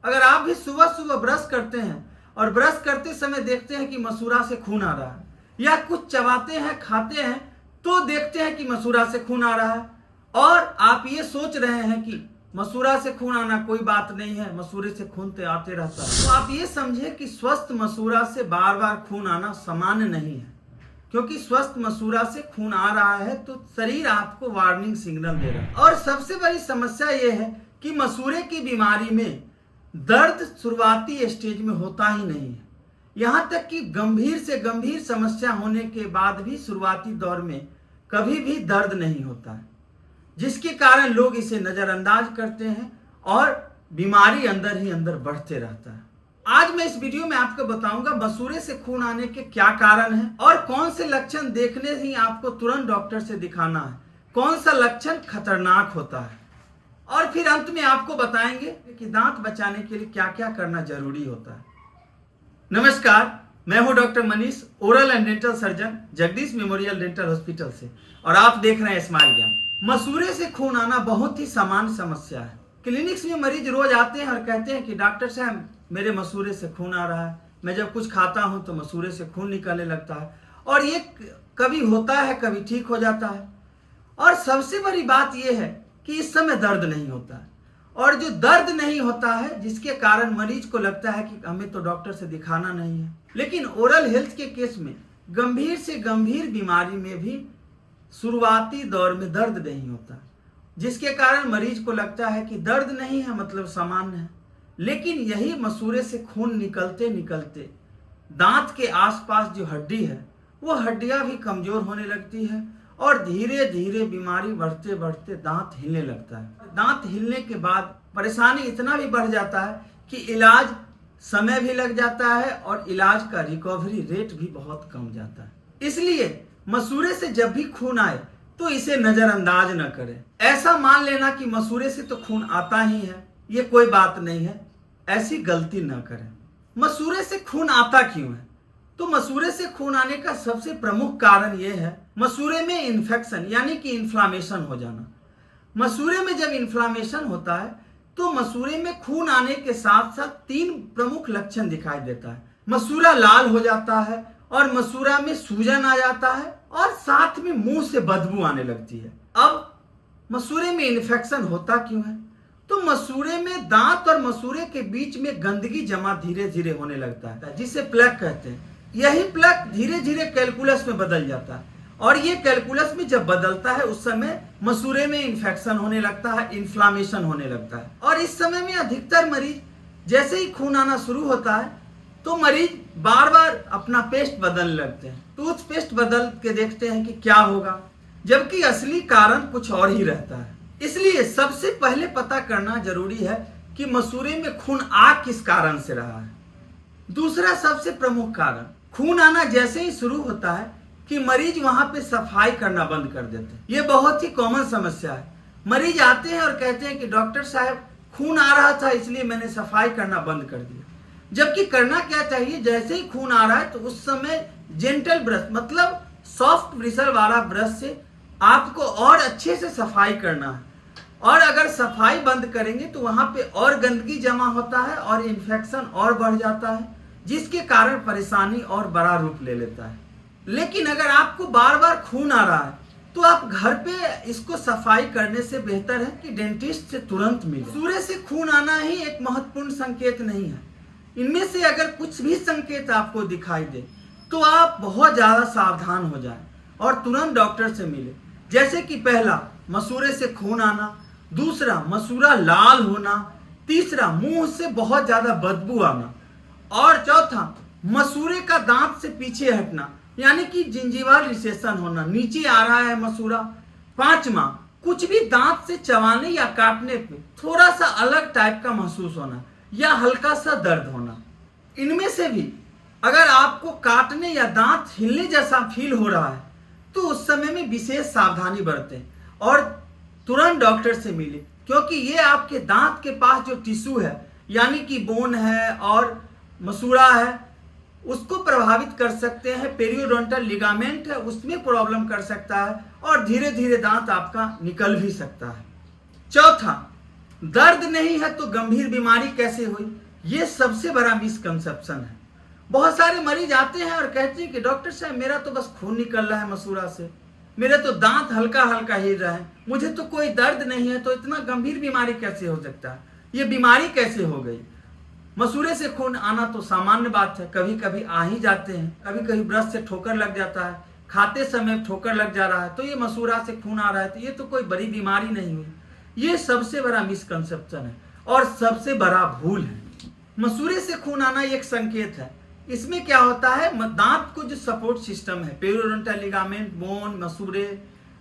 अगर आप भी सुबह सुबह ब्रश करते हैं और ब्रश करते समय देखते हैं कि मसूड़ा से खून आ रहा है, या कुछ चबाते हैं खाते हैं तो देखते हैं कि मसूड़ा से खून आ रहा है, और आप ये सोच रहे हैं कि मसूड़ा से खून आना कोई बात नहीं है, मसूड़े से खून तो आते रहता है, तो आप ये समझे कि स्वस्थ मसूड़ा से बार बार खून आना सामान्य नहीं है। क्योंकि स्वस्थ मसूड़ा से खून आ रहा है तो शरीर आपको वार्निंग सिग्नल दे रहा है। और सबसे बड़ी समस्या यह है कि मसूड़े की बीमारी में दर्द शुरुआती स्टेज में होता ही नहीं है। यहाँ तक कि गंभीर से गंभीर समस्या होने के बाद भी शुरुआती दौर में कभी भी दर्द नहीं होता है, जिसके कारण लोग इसे नजरअंदाज करते हैं और बीमारी अंदर ही अंदर बढ़ते रहता है। आज मैं इस वीडियो में आपको बताऊंगा मसूड़े से खून आने के क्या कारण हैं और कौन से लक्षण देखने ही आपको तुरंत डॉक्टर से दिखाना है, कौन सा लक्षण खतरनाक होता है, और फिर अंत में आपको बताएंगे कि दांत बचाने के लिए क्या क्या करना जरूरी होता है। नमस्कार, मैं हूं doctor Manish, oral and dental surgeon, Jagdish memorial dental hospital से, और आप देख रहे हैं स्माइल ज्ञान। मसूड़े से खून आना बहुत ही सामान्य समस्या है। क्लिनिक्स में मरीज रोज आते हैं और कहते हैं कि डॉक्टर साहब मेरे मसूड़े से खून आ रहा है, मैं जब कुछ खाता हूं तो मसूड़े से खून निकलने लगता है, और ये कभी होता है कभी ठीक हो जाता है। और सबसे बड़ी बात यह है कि इस समय दर्द नहीं होता है, और जो दर्द नहीं होता है जिसके कारण मरीज को लगता है कि हमें तो डॉक्टर से दिखाना नहीं है। लेकिन ओरल हेल्थ के केस में गंभीर से गंभीर बीमारी में भी शुरुआती दौर में दर्द नहीं होता, जिसके कारण मरीज को लगता है कि दर्द नहीं है मतलब सामान्य है। लेकिन यही मसूड़े से खून निकलते निकलते दांत के आसपास जो हड्डी है वो हड्डियां भी कमजोर होने लगती है, और धीरे धीरे बीमारी बढ़ते बढ़ते दांत हिलने लगता है। दांत हिलने के बाद परेशानी इतना भी बढ़ जाता है कि इलाज समय भी लग जाता है और इलाज का रिकवरी रेट भी बहुत कम जाता है। इसलिए मसूड़े से जब भी खून आए तो इसे नजरअंदाज न करें। ऐसा मान लेना कि मसूड़े से तो खून आता ही है, ये कोई बात नहीं है, ऐसी गलती न करें। मसूड़े से खून आता क्यों है? तो मसूड़े से खून आने का सबसे प्रमुख कारण यह है मसूड़े में इन्फेक्शन यानी कि इन्फ्लामेशन हो जाना। मसूड़े में जब इन्फ्लामेशन होता है तो मसूड़े में खून आने के साथ साथ तीन प्रमुख लक्षण दिखाई देता है। मसूड़ा लाल हो जाता है, और मसूड़ा में सूजन आ जाता है, और साथ में मुंह से बदबू आने लगती है। अब मसूड़े में इन्फेक्शन होता क्यों है? तो मसूड़े में दांत और मसूड़े के बीच में गंदगी जमा धीरे धीरे होने लगता है, जिसे प्लग कहते हैं। यही प्लग धीरे धीरे कैलकुलस में बदल जाता है, और ये कैलकुलस में जब बदलता है उस समय मसूड़े में इन्फेक्शन होने लगता है, इन्फ्लामेशन होने लगता है। और इस समय में अधिकतर मरीज जैसे ही खून आना शुरू होता है तो मरीज बार बार अपना पेस्ट बदलने लगते हैं, टूथपेस्ट बदल के देखते हैं कि क्या होगा, जबकि असली कारण कुछ और ही रहता है। इसलिए सबसे पहले पता करना जरूरी है कि मसूड़े में खून आ किस कारण से रहा है। दूसरा सबसे प्रमुख कारण, खून आना जैसे ही शुरू होता है कि मरीज वहां पे सफाई करना बंद कर देते हैं। ये बहुत ही कॉमन समस्या है। मरीज आते हैं और कहते हैं कि डॉक्टर साहब खून आ रहा था इसलिए मैंने सफाई करना बंद कर दिया, जबकि करना क्या चाहिए, जैसे ही खून आ रहा है तो उस समय जेंटल ब्रश मतलब सॉफ्ट ब्रिसल वाला ब्रश से आपको और अच्छे से सफाई करना है। और अगर सफाई बंद करेंगे तो वहां पे और गंदगी जमा होता है और इन्फेक्शन और बढ़ जाता है, जिसके कारण परेशानी और बड़ा रूप ले लेता है। लेकिन अगर आपको बार बार खून आ रहा है तो आप घर पे इसको सफाई करने से बेहतर है कि डेंटिस्ट से तुरंत मिलें। मसूड़े से खून आना ही एक महत्वपूर्ण संकेत नहीं है। इनमें से अगर कुछ भी संकेत आपको दिखाई दे तो आप बहुत ज्यादा सावधान हो जाएं और तुरंत डॉक्टर से मिलें। जैसे कि पहला, मसूड़े से खून आना, दूसरा मसूड़ा लाल होना, तीसरा मुंह से बहुत ज्यादा बदबू आना, और चौथा मसूड़े का दांत से पीछे हटना यानी कि जिंजीवाल रिसेशन होना, नीचे आ रहा है मसूड़ा। पांचवा, कुछ भी दांत से चबाने या काटने पे थोड़ा सा अलग टाइप का महसूस होना या हल्का सा दर्द होना। इनमें से भी अगर आपको काटने या दांत हिलने जैसा फील हो रहा है तो उस समय में विशेष सावधानी बरतें और तुरंत डॉक्टर से मिले, क्योंकि ये आपके दांत के पास जो टिश्यू है यानी कि बोन है और मसूड़ा है उसको प्रभावित कर सकते हैं। पेरियोडोंटल लिगामेंट है उसमें प्रॉब्लम कर सकता है और धीरे धीरे दांत आपका निकल भी सकता है। चौथा, दर्द नहीं है तो गंभीर बीमारी कैसे हुई, ये सबसे बड़ा मिसकंसेप्शन है। बहुत सारे मरीज आते हैं और कहते हैं कि डॉक्टर साहब मेरा तो बस खून निकल रहा है मसूड़ा से, मेरे तो दांत हल्का हल्का हिल रहा है, मुझे तो कोई दर्द नहीं है, तो इतना गंभीर बीमारी कैसे हो सकता है, ये बीमारी कैसे हो गई। मसूड़े से खून आना तो सामान्य बात है, कभी कभी आ ही जाते हैं, कभी कभी ब्रश से ठोकर लग जाता है, खाते समय ठोकर लग जा रहा है तो ये मसूड़ा से खून आ रहा है, तो ये तो कोई बड़ी बीमारी नहीं हुई। ये सबसे बड़ा मिसकंसेप्शन है और सबसे बड़ा भूल है। मसूड़े से खून आना एक संकेत है। इसमें क्या होता है, दांत को जो सपोर्ट सिस्टम है, पेरियोडोंटल लिगामेंट, बोन, मसूड़े,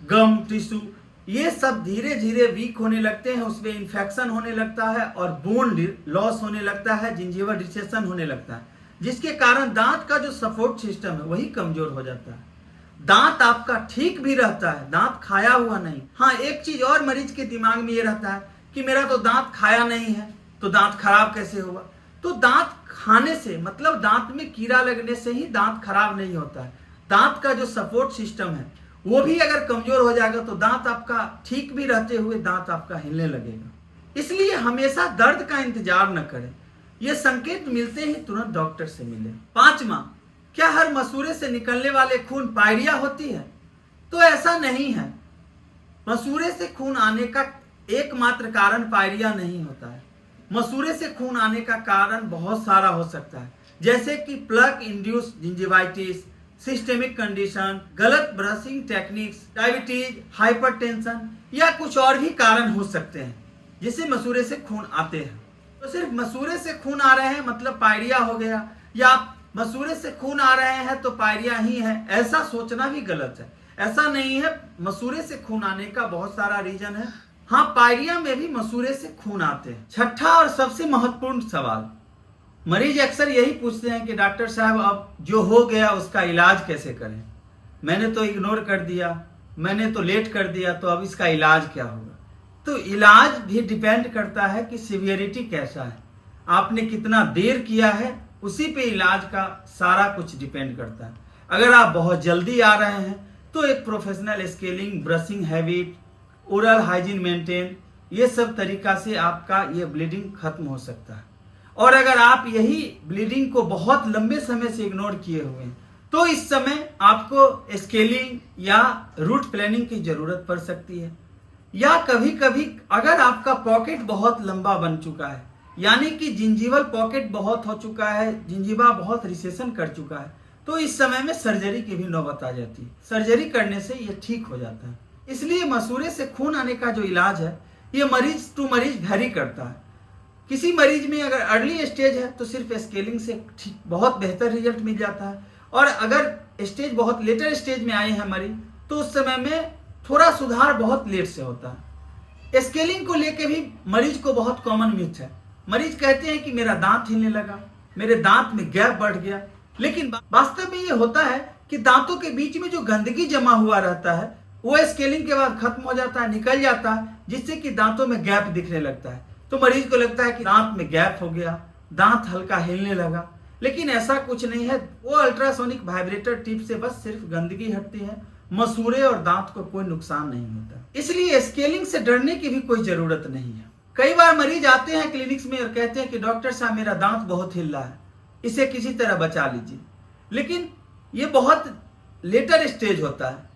गम टिश्यू, ये सब धीरे धीरे वीक होने लगते हैं, उसमें इन्फेक्शन होने लगता है और बोन लॉस होने लगता है, जिंजिवल रिसेशन होने लगता है, जिसके कारण दांत का जो सपोर्ट सिस्टम है वही कमजोर हो जाता है। दांत आपका ठीक भी रहता है, दांत खाया हुआ नहीं। हाँ, एक चीज और मरीज के दिमाग में ये रहता है कि मेरा तो दांत खाया नहीं है तो दांत खराब कैसे हुआ। तो दांत खाने से मतलब दांत में कीड़ा लगने से ही दांत खराब नहीं होता है। दांत का जो सपोर्ट सिस्टम है वो भी अगर कमजोर हो जाएगा तो दांत आपका ठीक भी रहते हुए दांत आपका हिलने लगेगा। इसलिए हमेशा दर्द का इंतजार न करें, ये संकेत मिलते ही तुरंत डॉक्टर से मिले। 5वां, क्या हर मसूड़े से निकलने वाले खून पायरिया होती है? तो ऐसा नहीं है। मसूड़े से खून आने का एकमात्र कारण पायरिया नहीं होता है। मसूड़े से खून आने का कारण बहुत सारा हो सकता है, जैसे कि plug induce gingivitis, systemic condition, गलत ब्रशिंग टेक्निक्स, डायबिटीज, हाइपरटेंशन या कुछ और भी कारण हो सकते हैं जिससे मसूड़े से खून आते हैं। तो सिर्फ मसूड़े से खून आ रहे हैं मतलब पायरिया हो गया, या मसूड़े से खून आ रहे हैं तो पायरिया ही है, ऐसा सोचना भी गलत है। ऐसा नहीं है, मसूड़े से खून आने का बहुत सारा रीजन है। हाँ, पायरिया में भी मसूड़े से खून आते हैं। 6ठा और सबसे महत्वपूर्ण सवाल, मरीज अक्सर यही पूछते हैं कि डॉक्टर साहब अब जो हो गया उसका इलाज कैसे करें, मैंने तो इग्नोर कर दिया, मैंने तो लेट कर दिया, तो अब इसका इलाज क्या होगा। तो इलाज भी डिपेंड करता है कि सीवियरिटी कैसा है, आपने कितना देर किया है, उसी पे इलाज का सारा कुछ डिपेंड करता है। अगर आप बहुत जल्दी आ रहे हैं तो एक professional scaling, brushing habit, oral hygiene maintain, ये सब तरीका से आपका ये ब्लीडिंग खत्म हो सकता है। और अगर आप यही ब्लीडिंग को बहुत लंबे समय से इग्नोर किए हुए हैं तो इस समय आपको स्केलिंग या रूट प्लानिंग की जरूरत पड़ सकती है। या कभी कभी अगर आपका पॉकेट बहुत लंबा बन चुका है, यानी कि जिंजिवल पॉकेट बहुत हो चुका है, जिंजिवा बहुत रिसेशन कर चुका है, तो इस समय में सर्जरी की भी नौबत आ जाती है। सर्जरी करने से ये ठीक हो जाता है। इसलिए मसूड़े से खून आने का जो इलाज है ये मरीज टू मरीज वेरी करता है। किसी मरीज में अगर अर्ली स्टेज है तो सिर्फ स्केलिंग से ठीक बहुत बेहतर रिजल्ट मिल जाता है, और अगर स्टेज बहुत लेटर स्टेज में आए हैं मरीज तो उस समय में थोड़ा सुधार बहुत लेट से होता है। स्केलिंग को लेके भी मरीज को बहुत कॉमन मिथ है। मरीज कहते हैं कि मेरा दांत हिलने लगा, मेरे दांत में गैप बढ़ गया, लेकिन वास्तव में ये होता है कि दांतों के बीच में जो गंदगी जमा हुआ रहता है वो स्केलिंग के बाद खत्म हो जाता है, निकल जाता है, जिससे कि दांतों में गैप दिखने लगता है। तो मरीज को लगता है कि दांत में गैप हो गया, दांत हल्का हिलने लगा, लेकिन ऐसा कुछ नहीं है। वो अल्ट्रासोनिक वाइब्रेटर टिप से बस सिर्फ गंदगी हटती है, मसूड़े और दांत को कोई नुकसान नहीं होता। इसलिए स्केलिंग से डरने की भी कोई जरूरत नहीं है। कई बार मरीज आते हैं क्लिनिक्स में और कहते हैं कि डॉक्टर साहब मेरा दांत बहुत हिल रहा है, इसे किसी तरह बचा लीजिए। लेकिन ये बहुत लेटर स्टेज होता है।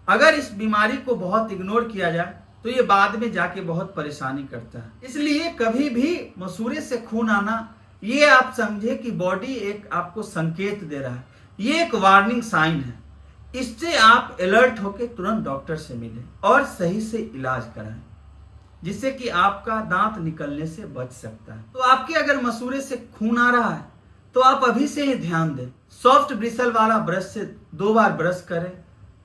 अगर इस बीमारी को बहुत इग्नोर किया जाए तो ये बाद में जाके बहुत परेशानी करता है। इसलिए कभी भी मसूड़े से खून आना, ये आप समझे कि बॉडी एक आपको संकेत दे रहा है, ये एक वार्निंग साइन है। इससे आप अलर्ट होकर तुरंत डॉक्टर से मिलें और सही से इलाज कराएं, जिससे कि आपका दांत निकलने से बच सकता है। तो आपके अगर मसूड़े से खून आ रहा है तो आप अभी से ही ध्यान दें, सॉफ्ट ब्रिसल वाला ब्रश से 2 बार ब्रश करें,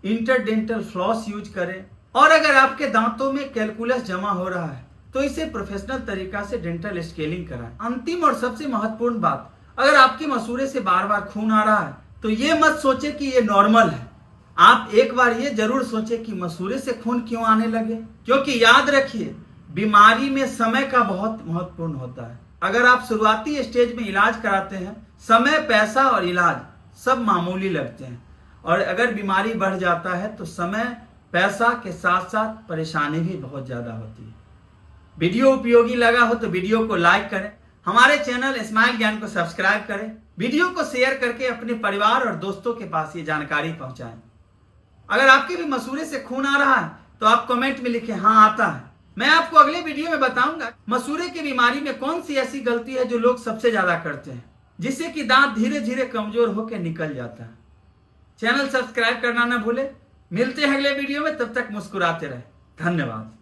इंटरडेंटल फ्लॉस यूज करें, और अगर आपके दांतों में कैलकुलस जमा हो रहा है तो इसे प्रोफेशनल तरीका से डेंटल स्केलिंग कराएं। अंतिम और सबसे महत्वपूर्ण बात, अगर आपके मसूड़े से बार बार खून आ रहा है तो ये मत सोचे कि ये नॉर्मल है। आप एक बार ये जरूर सोचे कि मसूड़े से खून क्यों आने लगे, क्योंकि याद रखिए बीमारी में समय का बहुत महत्वपूर्ण होता है। अगर आप शुरुआती स्टेज में इलाज कराते हैं, समय, पैसा और इलाज सब मामूली लगते हैं, और अगर बीमारी बढ़ जाता है तो समय, पैसा के साथ साथ परेशानी भी बहुत ज्यादा होती है। वीडियो उपयोगी लगा हो तो वीडियो को लाइक करें, हमारे चैनल स्माइल ज्ञान को सब्सक्राइब करें, वीडियो को शेयर करके अपने परिवार और दोस्तों के पास ये जानकारी पहुंचाएं। अगर आपके भी मसूड़े से खून आ रहा है तो आप कमेंट में लिखें हाँ आता है। मैं आपको अगले वीडियो में बताऊंगा मसूड़े की बीमारी में कौन सी ऐसी गलती है जो लोग सबसे ज्यादा करते हैं, जिससे कि दांत धीरे धीरे कमजोर होकर निकल जाता है। चैनल सब्सक्राइब करना ना भूले। मिलते हैं अगले वीडियो में, तब तक मुस्कुराते रहे। धन्यवाद।